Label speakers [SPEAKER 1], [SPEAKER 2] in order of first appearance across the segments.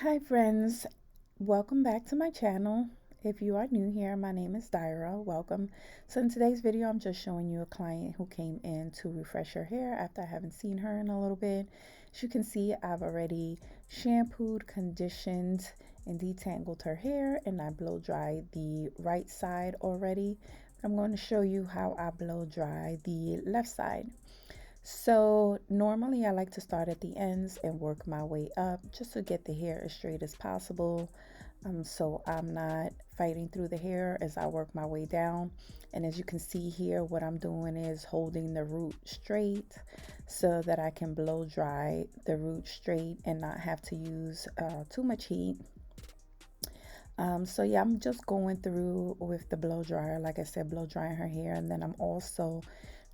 [SPEAKER 1] Hi friends, welcome back to my channel. If you are new here, my name is Daira. Welcome. So in today's video, I'm just showing you a client who came in to refresh her hair after I haven't seen her in a little bit. As you can see, I've already shampooed, conditioned, and detangled her hair, and I blow dried the right side already. I'm going to show you how I blow dry the left side. So normally I like to start at the ends and work my way up just to get the hair as straight as possible. So I'm not fighting through the hair as I work my way down. And as you can see here, what I'm doing is holding the root straight so that I can blow dry the root straight and not have to use too much heat. So yeah, I'm just going through with the blow dryer, like I said, blow drying her hair, and then I'm also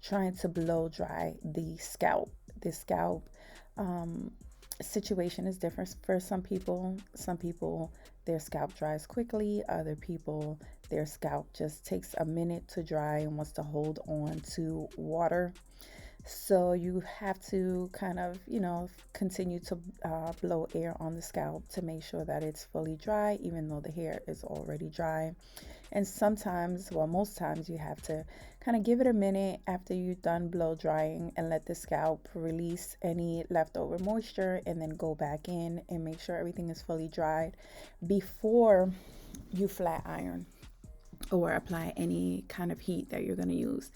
[SPEAKER 1] trying to blow dry the scalp. The scalp um, situation is different for some people. Some people, their scalp dries quickly. Other people, their scalp just takes a minute to dry and wants to hold on to water. So you have to kind of, continue to blow air on the scalp to make sure that it's fully dry, even though the hair is already dry. And sometimes, well, most times you have to kind of give it a minute after you're done blow drying and let the scalp release any leftover moisture and then go back in and make sure everything is fully dried before you flat iron or apply any kind of heat that you're going to use.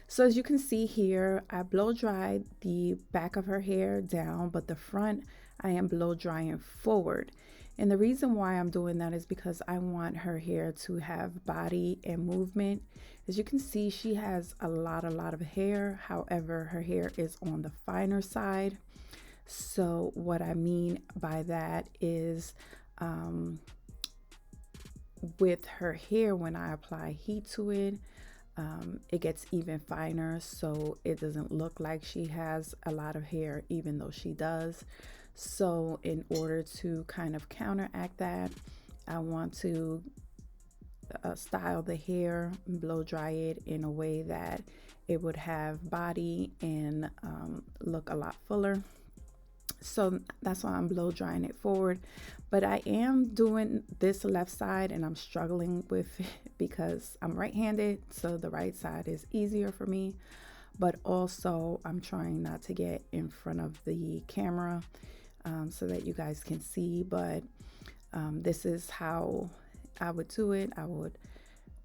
[SPEAKER 1] So as you can see here, I blow dried the back of her hair down, but the front I am blow drying forward. And the reason why I'm doing that is because I want her hair to have body and movement. As you can see, she has a lot of hair. However, her hair is on the finer side. So what I mean by that is with her hair, when I apply heat to it, it gets even finer, so it doesn't look like she has a lot of hair, even though she does. So in order to kind of counteract that, I want to style the hair, blow dry it in a way that it would have body and look a lot fuller. So that's why I'm blow drying it forward, but I am doing this left side and I'm struggling with it because I'm right-handed, so the right side is easier for me, but also I'm trying not to get in front of the camera so that you guys can see. But this is how I would do it. I would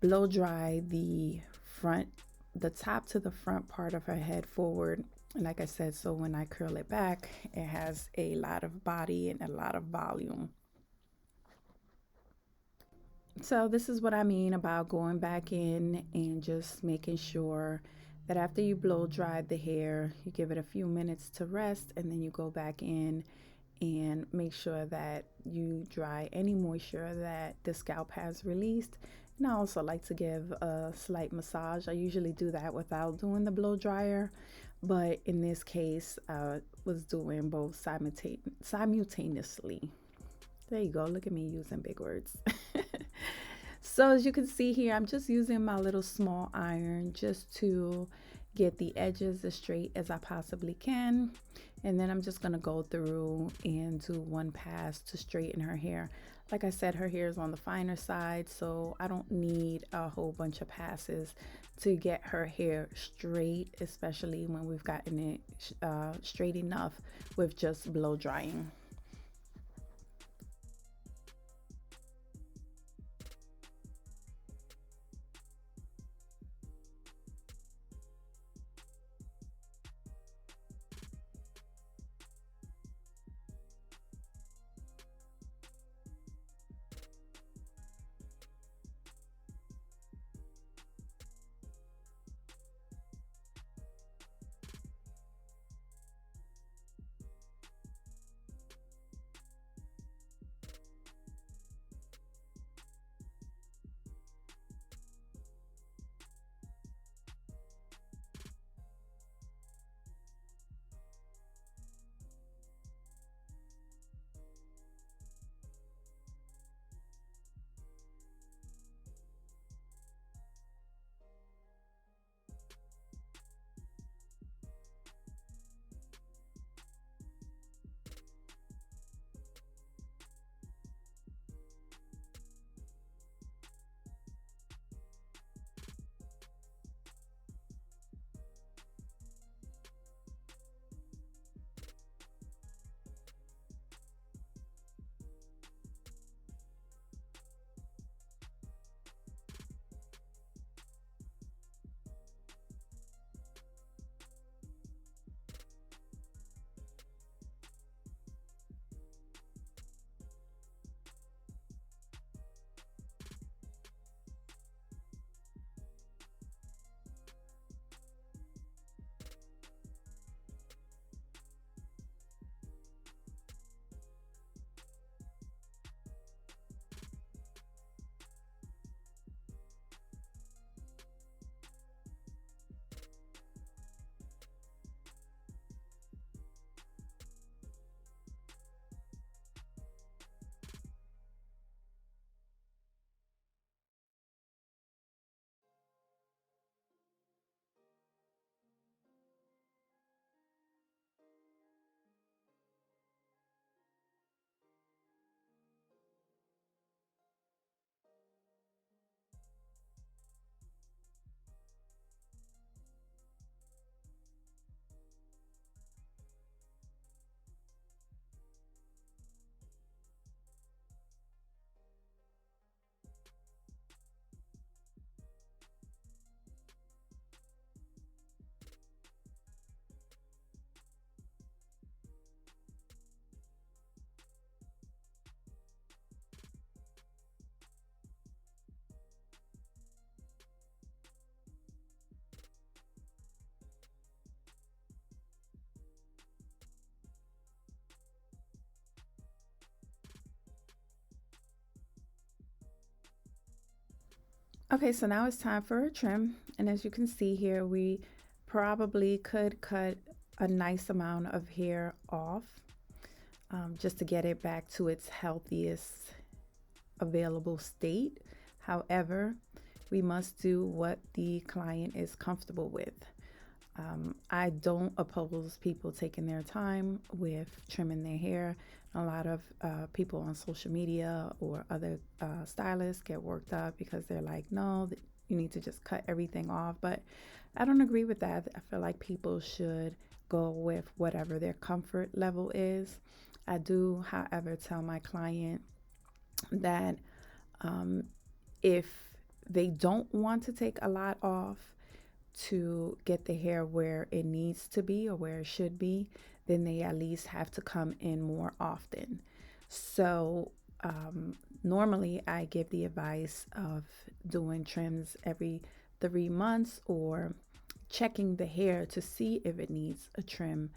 [SPEAKER 1] blow dry the front, the top to the front part of her head forward. Like I said, so when I curl it back, it has a lot of body and a lot of volume. So this is what I mean about going back in and just making sure that after you blow dry the hair, you give it a few minutes to rest, and then you go back in and make sure that you dry any moisture that the scalp has released. And I also like to give a slight massage. I usually do that without doing the blow dryer, but in this case I was doing both simultaneously. There you go, look at me using big words. So as you can see here, I'm just using my little small iron just to get the edges as straight as I possibly can. And then I'm just going to go through and do one pass to straighten her hair. Like I said, her hair is on the finer side, so I don't need a whole bunch of passes to get her hair straight, especially when we've gotten it straight enough with just blow drying. Okay, so now it's time for a trim. And as you can see here, we probably could cut a nice amount of hair off just to get it back to its healthiest available state. However, we must do what the client is comfortable with. I don't oppose people taking their time with trimming their hair. A lot of people on social media or other stylists get worked up because they're like, no, you need to just cut everything off. But I don't agree with that. I feel like people should go with whatever their comfort level is. I do, however, tell my client that if they don't want to take a lot off to get the hair where it needs to be or where it should be, then they at least have to come in more often. So normally I give the advice of doing trims every 3 months or checking the hair to see if it needs a trim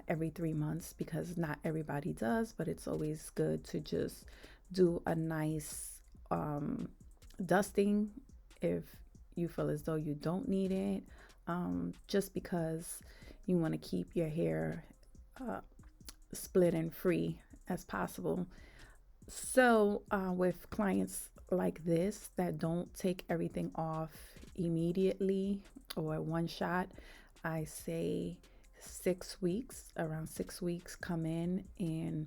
[SPEAKER 1] every 3 months, because not everybody does, but it's always good to just do a nice dusting if you feel as though you don't need it, just because you want to keep your hair split and free as possible. So with clients like this that don't take everything off immediately or one shot, I say 6 weeks, around 6 weeks, come in and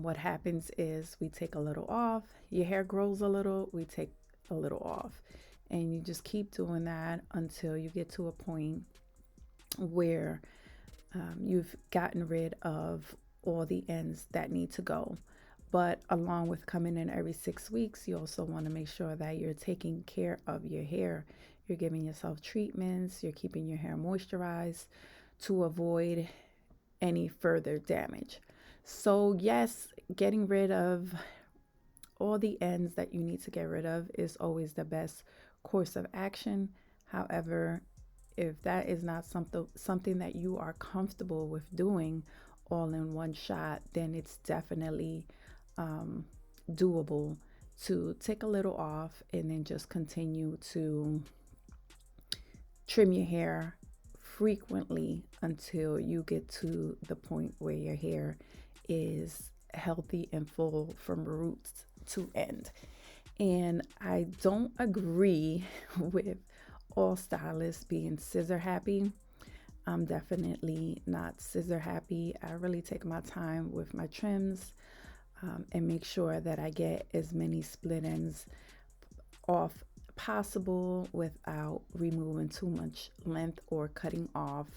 [SPEAKER 1] what happens is we take a little off, your hair grows a little, we take a little off, and you just keep doing that until you get to a point where you've gotten rid of all the ends that need to go. But along with coming in every 6 weeks, you also want to make sure that you're taking care of your hair. You're giving yourself treatments, you're keeping your hair moisturized to avoid any further damage. So yes, getting rid of all the ends that you need to get rid of is always the best course of action. However, if that is not something that you are comfortable with doing all in one shot, then it's definitely doable to take a little off and then just continue to trim your hair frequently until you get to the point where your hair is healthy and full from roots to end. And I don't agree with all stylists being scissor happy. I'm definitely not scissor happy. I really take my time with my trims and make sure that I get as many split ends off possible without removing too much length or cutting off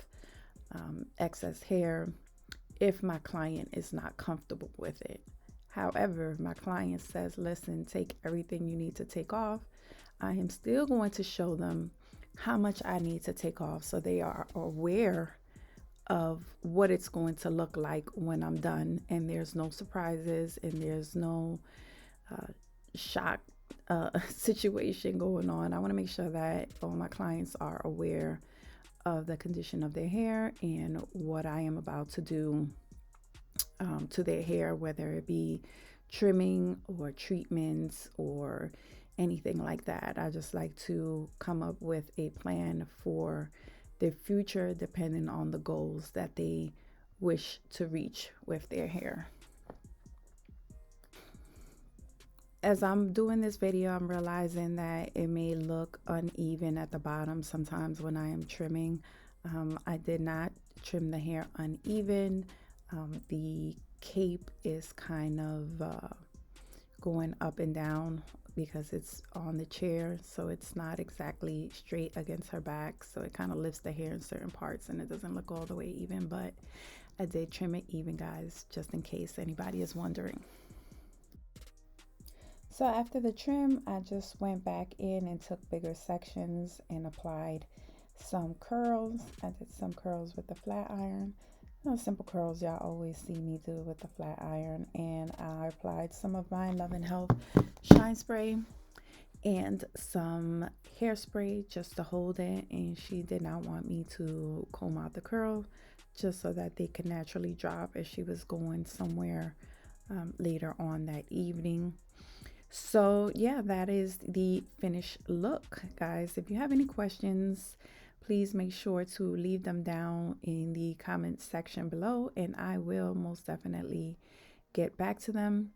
[SPEAKER 1] excess hair if my client is not comfortable with it. However, if my client says, listen, take everything you need to take off, I am still going to show them how much I need to take off so they are aware of what it's going to look like when I'm done, and there's no surprises and there's no shock situation going on. I want to make sure that all my clients are aware of the condition of their hair and what I am about to do to their hair, whether it be trimming or treatments or anything like that. I just like to come up with a plan for their future depending on the goals that they wish to reach with their hair. As I'm doing this video, I'm realizing that it may look uneven at the bottom sometimes when I am trimming. I did not trim the hair uneven. The cape is kind of going up and down because it's on the chair, so it's not exactly straight against her back, so it kind of lifts the hair in certain parts and it doesn't look all the way even, but I did trim it even, guys, just in case anybody is wondering. So after the trim, I just went back in and took bigger sections and applied some curls. I did some curls with the flat iron. Simple curls y'all always see me do with the flat iron. And I applied some of my Love and Health Shine Spray and some hairspray just to hold it. And she did not want me to comb out the curl, just so that they could naturally drop as she was going somewhere later on that evening. So yeah, that is the finished look, guys. If you have any questions, please make sure to leave them down in the comment section below, and I will most definitely get back to them.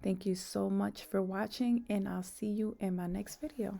[SPEAKER 1] Thank you so much for watching, and I'll see you in my next video.